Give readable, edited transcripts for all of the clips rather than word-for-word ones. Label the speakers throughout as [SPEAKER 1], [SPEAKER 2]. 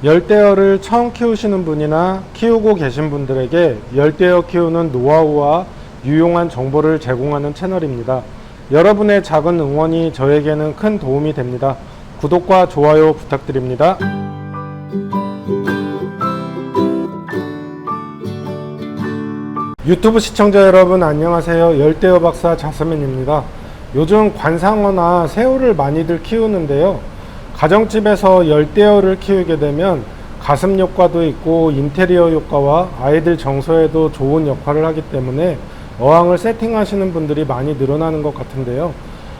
[SPEAKER 1] 열대어를 처음 키우시는 분이나 키우고 계신 분들에게 열대어 키우는 노하우와 유용한 정보를 제공하는 채널입니다. 여러분의 작은 응원이 저에게는 큰 도움이 됩니다. 구독과 좋아요 부탁드립니다. 유튜브 시청자 여러분 안녕하세요. 열대어 박사 자스민입니다. 요즘 관상어나 새우를 많이들 키우는데요. 가정집에서 열대어를 키우게 되면 가습 효과도 있고 인테리어 효과와 아이들 정서에도 좋은 역할을 하기 때문에 어항을 세팅하시는 분들이 많이 늘어나는 것 같은데요.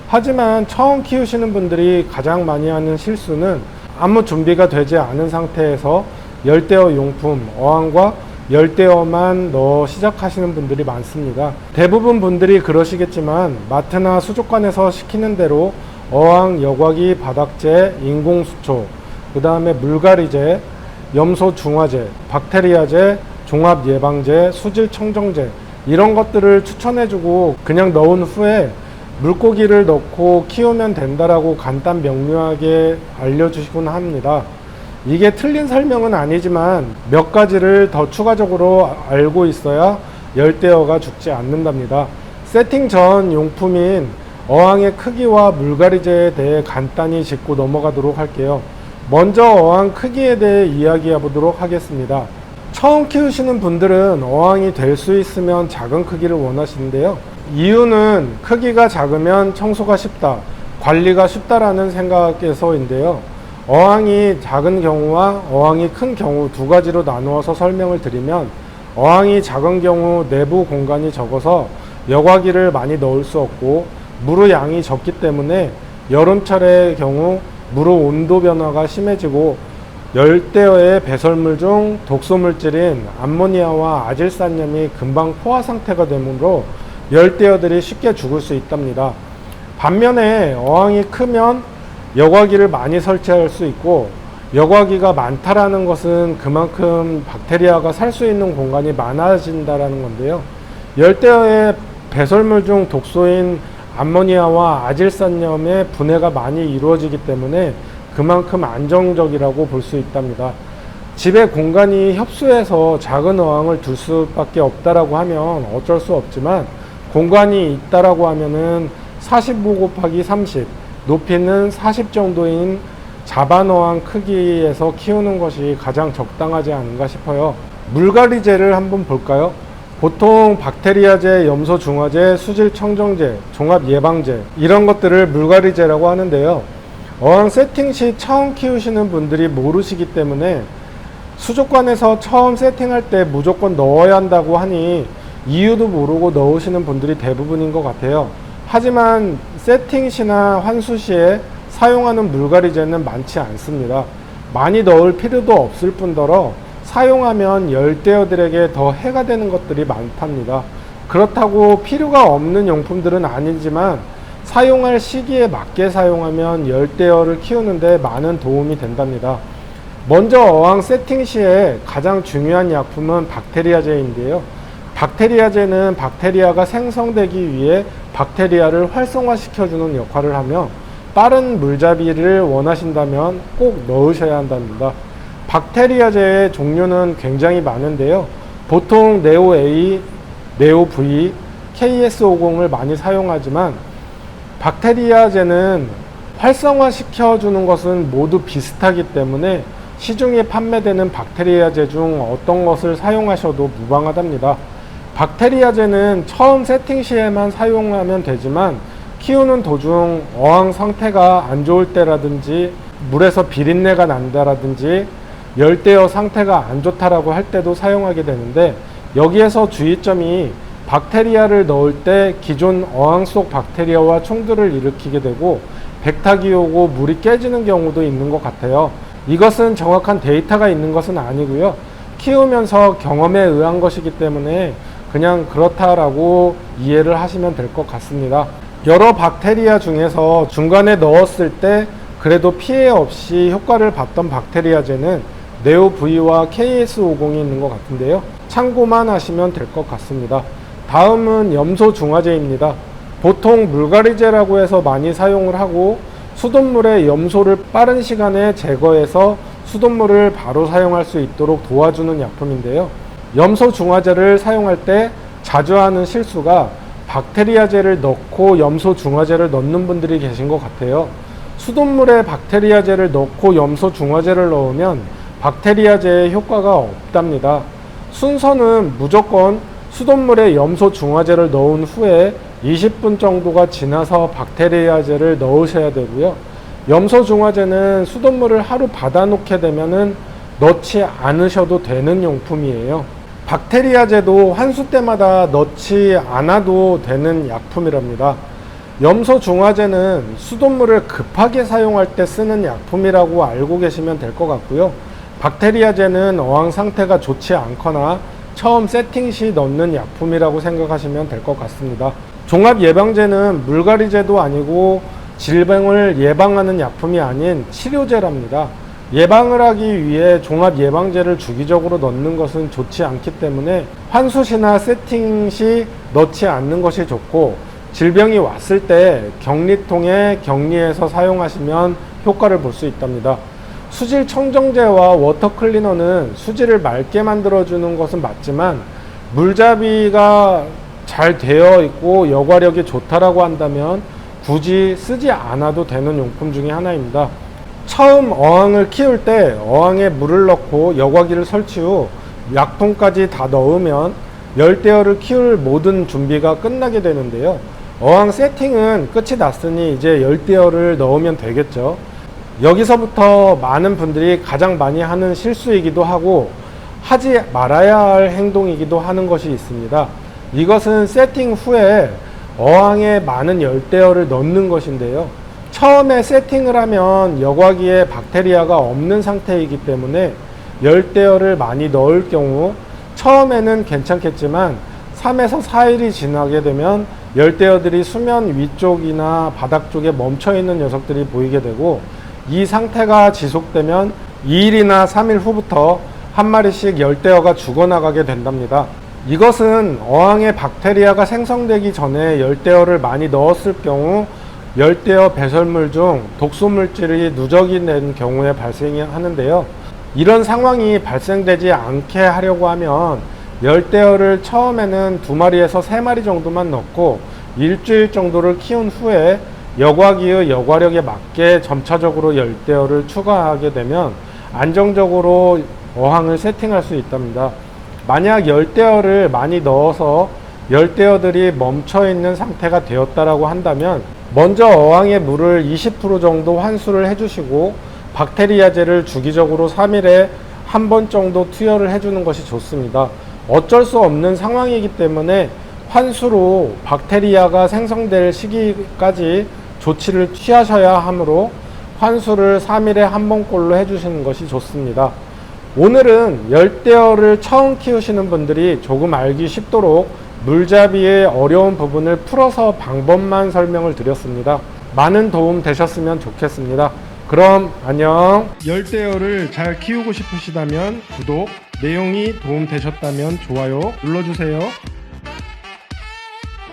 [SPEAKER 1] 하지만 처음 키우시는 분들이 가장 많이 하는 실수는 아무 준비가 되지 않은 상태에서 열대어 용품, 어항과 열대어만 넣어 시작하시는 분들이 많습니다. 대부분 분들이 그러시겠지만 마트나 수족관에서 시키는 대로 어항, 여과기, 바닥재, 인공수초, 그 다음에 물갈이제, 염소 중화제, 박테리아제, 종합예방제, 수질청정제 이런 것들을 추천해주고 그냥 넣은 후에 물고기를 넣고 키우면 된다라고 간단 명료하게 알려주시곤 합니다. 이게 틀린 설명은 아니지만 몇 가지를 더 추가적으로 알고 있어야 열대어가 죽지 않는답니다. 세팅 전 용품인 어항의 크기와 물갈이제에 대해 간단히 짚고 넘어가도록 할게요. 먼저 어항 크기에 대해 이야기해 보도록 하겠습니다. 처음 키우시는 분들은 어항이 될 수 있으면 작은 크기를 원하시는데요. 이유는 크기가 작으면 청소가 쉽다, 관리가 쉽다라는 생각에서인데요. 어항이 작은 경우와 어항이 큰 경우 두 가지로 나누어서 설명을 드리면, 어항이 작은 경우 내부 공간이 적어서 여과기를 많이 넣을 수 없고 물의 양이 적기 때문에 여름철의 경우 물의 온도 변화가 심해지고 열대어의 배설물 중 독소물질인 암모니아와 아질산염이 금방 포화 상태가 되므로 열대어들이 쉽게 죽을 수 있답니다. 반면에 어항이 크면 여과기를 많이 설치할 수 있고, 여과기가 많다라는 것은 그만큼 박테리아가 살 수 있는 공간이 많아진다라는 건데요. 열대어의 배설물 중 독소인 암모니아와 아질산염의 분해가 많이 이루어지기 때문에 그만큼 안정적이라고 볼 수 있답니다. 집에 공간이 협소해서 작은 어항을 둘 수밖에 없다라고 하면 어쩔 수 없지만, 공간이 있다라고 하면은 45 곱하기 30, 높이는 40 정도인 자반 어항 크기에서 키우는 것이 가장 적당하지 않은가 싶어요. 물갈이제를 한번 볼까요? 보통 박테리아제, 염소 중화제, 수질 청정제, 종합 예방제 이런 것들을 물갈이제라고 하는데요. 어항 세팅 시 처음 키우시는 분들이 모르시기 때문에 수족관에서 처음 세팅할 때 무조건 넣어야 한다고 하니 이유도 모르고 넣으시는 분들이 대부분인 것 같아요. 하지만 세팅 시나 환수 시에 사용하는 물갈이제는 많지 않습니다. 많이 넣을 필요도 없을 뿐더러 사용하면 열대어들에게 더 해가 되는 것들이 많답니다. 그렇다고 필요가 없는 용품들은 아니지만 사용할 시기에 맞게 사용하면 열대어를 키우는데 많은 도움이 된답니다. 먼저 어항 세팅 시에 가장 중요한 약품은 박테리아제인데요. 박테리아제는 박테리아가 생성되기 위해 박테리아를 활성화시켜주는 역할을 하며, 빠른 물잡이를 원하신다면 꼭 넣으셔야 한답니다. 박테리아제의 종류는 굉장히 많은데요. 보통 네오-A, 네오-V, KS50을 많이 사용하지만 박테리아제는 활성화시켜주는 것은 모두 비슷하기 때문에 시중에 판매되는 박테리아제 중 어떤 것을 사용하셔도 무방하답니다. 박테리아제는 처음 세팅 시에만 사용하면 되지만 키우는 도중 어항 상태가 안 좋을 때라든지 물에서 비린내가 난다라든지 열대어 상태가 안 좋다라고 할 때도 사용하게 되는데, 여기에서 주의점이 박테리아를 넣을 때 기존 어항 속 박테리아와 충돌을 일으키게 되고 백탁이 오고 물이 깨지는 경우도 있는 것 같아요. 이것은 정확한 데이터가 있는 것은 아니고요. 키우면서 경험에 의한 것이기 때문에 그냥 그렇다라고 이해를 하시면 될 것 같습니다. 여러 박테리아 중에서 중간에 넣었을 때 그래도 피해 없이 효과를 봤던 박테리아제는 네오-V와 KS50이 있는 것 같은데요. 참고만 하시면 될 것 같습니다. 다음은 염소 중화제입니다. 보통 물갈이제라고 해서 많이 사용을 하고 수돗물에 염소를 빠른 시간에 제거해서 수돗물을 바로 사용할 수 있도록 도와주는 약품인데요. 염소 중화제를 사용할 때 자주 하는 실수가 박테리아제를 넣고 염소 중화제를 넣는 분들이 계신 것 같아요. 수돗물에 박테리아제를 넣고 염소 중화제를 넣으면 박테리아제의 효과가 없답니다. 순서는 무조건 수돗물에 염소 중화제를 넣은 후에 20분 정도가 지나서 박테리아제를 넣으셔야 되고요. 염소 중화제는 수돗물을 하루 받아놓게 되면은 넣지 않으셔도 되는 용품이에요. 박테리아제도 환수 때마다 넣지 않아도 되는 약품이랍니다. 염소 중화제는 수돗물을 급하게 사용할 때 쓰는 약품이라고 알고 계시면 될 것 같고요. 박테리아제는 어항 상태가 좋지 않거나 처음 세팅 시 넣는 약품이라고 생각하시면 될 것 같습니다. 종합예방제는 물갈이제도 아니고 질병을 예방하는 약품이 아닌 치료제랍니다. 예방을 하기 위해 종합예방제를 주기적으로 넣는 것은 좋지 않기 때문에 환수 시나 세팅 시 넣지 않는 것이 좋고, 질병이 왔을 때 격리통에 격리해서 사용하시면 효과를 볼 수 있답니다. 수질 청정제와 워터클리너는 수질을 맑게 만들어주는 것은 맞지만 물잡이가 잘 되어 있고 여과력이 좋다라고 한다면 굳이 쓰지 않아도 되는 용품 중에 하나입니다. 처음 어항을 키울 때 어항에 물을 넣고 여과기를 설치 후 약품까지 다 넣으면 열대어를 키울 모든 준비가 끝나게 되는데요. 어항 세팅은 끝이 났으니 이제 열대어를 넣으면 되겠죠. 여기서부터 많은 분들이 가장 많이 하는 실수이기도 하고 하지 말아야 할 행동이기도 하는 것이 있습니다. 이것은 세팅 후에 어항에 많은 열대어를 넣는 것인데요. 처음에 세팅을 하면 여과기에 박테리아가 없는 상태이기 때문에 열대어를 많이 넣을 경우 처음에는 괜찮겠지만 3에서 4일이 지나게 되면 열대어들이 수면 위쪽이나 바닥 쪽에 멈춰 있는 녀석들이 보이게 되고, 이 상태가 지속되면 2일이나 3일 후부터 한 마리씩 열대어가 죽어나가게 된답니다. 이것은 어항에 박테리아가 생성되기 전에 열대어를 많이 넣었을 경우 열대어 배설물 중 독소물질이 누적이 된 경우에 발생하는데요. 이런 상황이 발생되지 않게 하려고 하면 열대어를 처음에는 2마리에서 3마리 정도만 넣고 일주일 정도를 키운 후에 여과기의 여과력에 맞게 점차적으로 열대어를 추가하게 되면 안정적으로 어항을 세팅할 수 있답니다. 만약 열대어를 많이 넣어서 열대어들이 멈춰 있는 상태가 되었다라고 한다면 먼저 어항의 물을 20% 정도 환수를 해주시고 박테리아제를 주기적으로 3일에 한 번 정도 투여를 해주는 것이 좋습니다. 어쩔 수 없는 상황이기 때문에 환수로 박테리아가 생성될 시기까지 조치를 취하셔야 하므로 환수를 3일에 한 번꼴로 해주시는 것이 좋습니다. 오늘은 열대어를 처음 키우시는 분들이 조금 알기 쉽도록 물잡이의 어려운 부분을 풀어서 방법만 설명을 드렸습니다. 많은 도움 되셨으면 좋겠습니다. 그럼 안녕. 열대어를 잘 키우고 싶으시다면 구독, 내용이 도움 되셨다면 좋아요 눌러주세요.